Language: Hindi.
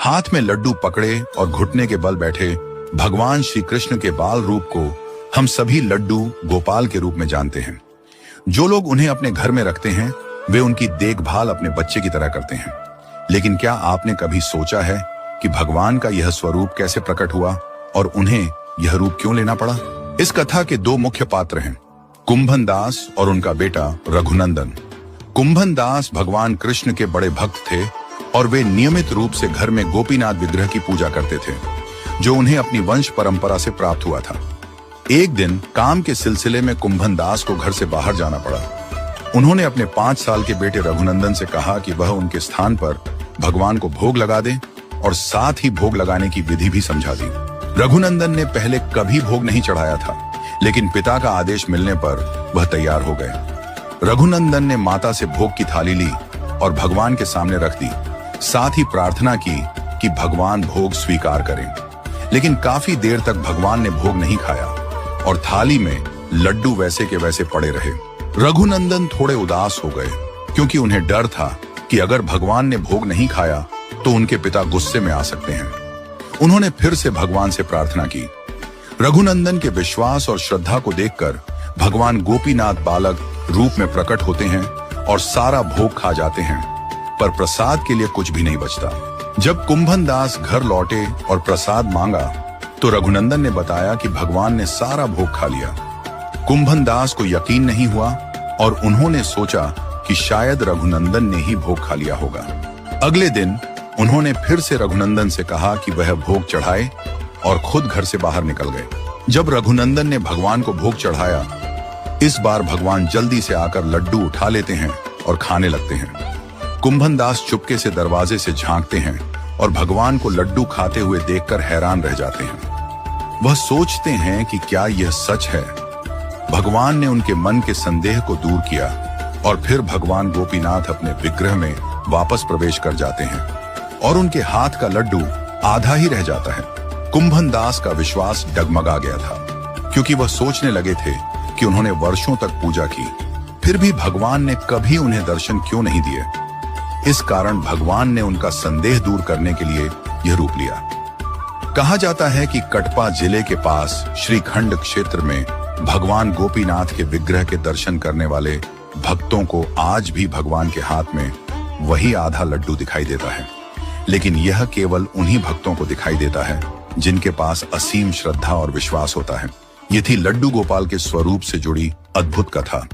हाथ में लड्डू पकड़े और घुटने के बल बैठे भगवान श्री कृष्ण के बाल रूप को हम सभी लड्डू गोपाल के रूप में जानते हैं। जो लोग उन्हें अपने घर में रखते हैं वे उनकी देखभाल अपने बच्चे की तरह करते हैं। लेकिन क्या आपने कभी सोचा है कि भगवान का यह स्वरूप कैसे प्रकट हुआ और उन्हें यह रूप क्यों लेना पड़ा? इस कथा के दो मुख्य पात्र हैं, कुंभन दास और उनका बेटा रघुनंदन। कुंभन दास भगवान कृष्ण के बड़े भक्त थे और वे नियमित रूप से घर में गोपीनाथ विग्रह की पूजा करते थे, जो उन्हें अपनी वंश परंपरा से प्राप्त हुआ था। एक दिन काम के सिलसिले में कुंभन दास को घर से बाहर जाना पड़ा। उन्होंने अपने 5 साल के बेटे रघुनंदन से कहा कि वह उनके स्थान पर भगवान को भोग लगा दे और साथ ही भोग लगाने की विधि भी समझा दी। रघुनंदन ने पहले कभी भोग नहीं चढ़ाया था, लेकिन पिता का आदेश मिलने पर वह तैयार हो गए। रघुनंदन ने माता से भोग की थाली ली और भगवान के सामने रख दी। साथ ही प्रार्थना की कि भगवान भोग स्वीकार करें। लेकिन काफी देर तक भगवान ने भोग नहीं खाया और थाली में लड्डू वैसे के वैसे पड़े रहे। रघुनंदन थोड़े उदास हो गए क्योंकि उन्हें डर था कि अगर भगवान ने भोग नहीं खाया तो उनके पिता गुस्से में आ सकते हैं। उन्होंने फिर से भगवान से प्रार्थना की। रघुनंदन के विश्वास और श्रद्धा को देखकर भगवान गोपीनाथ बालक रूप में प्रकट होते हैं और सारा भोग खा जाते हैं, पर प्रसाद के लिए कुछ भी नहीं बचता। जब कुंभन दास घर लौटे और प्रसाद मांगा तो रघुनंदन ने बताया कि भगवान ने सारा भोग खा लिया। कुंभन दास को यकीन नहीं हुआ और उन्होंने सोचा कि शायद रघुनंदन ने ही भोग खा लिया होगा। अगले दिन उन्होंने फिर से रघुनंदन से कहा कि वह भोग चढ़ाए और खुद घर से बाहर निकल गए। जब रघुनंदन ने भगवान को भोग चढ़ाया, इस बार भगवान जल्दी से आकर लड्डू उठा लेते हैं और खाने लगते हैं। कुंभन दास चुपके से दरवाजे से झांकते हैं और भगवान को लड्डू खाते हुए देखकर हैरान रह जाते हैं। वह सोचते हैं कि क्या यह सच है। भगवान ने उनके मन के संदेह को दूर किया और फिर भगवान गोपीनाथ अपने विग्रह में वापस प्रवेश कर जाते हैं और उनके हाथ का लड्डू आधा ही रह जाता है। कुंभन दास का विश्वास डगमगा गया था क्योंकि वह सोचने लगे थे कि उन्होंने वर्षों तक पूजा की, फिर भी भगवान ने कभी उन्हें दर्शन क्यों नहीं दिए। इस कारण भगवान ने उनका संदेह दूर करने के लिए यह रूप लिया। कहा जाता है कि कटपा जिले के पास श्रीखंड क्षेत्र में भगवान गोपीनाथ के विग्रह के दर्शन करने वाले भक्तों को आज भी भगवान के हाथ में वही आधा लड्डू दिखाई देता है। लेकिन यह केवल उन्हीं भक्तों को दिखाई देता है जिनके पास असीम श्रद्धा और विश्वास होता है। ये थी लड्डू गोपाल के स्वरूप से जुड़ी अद्भुत कथा।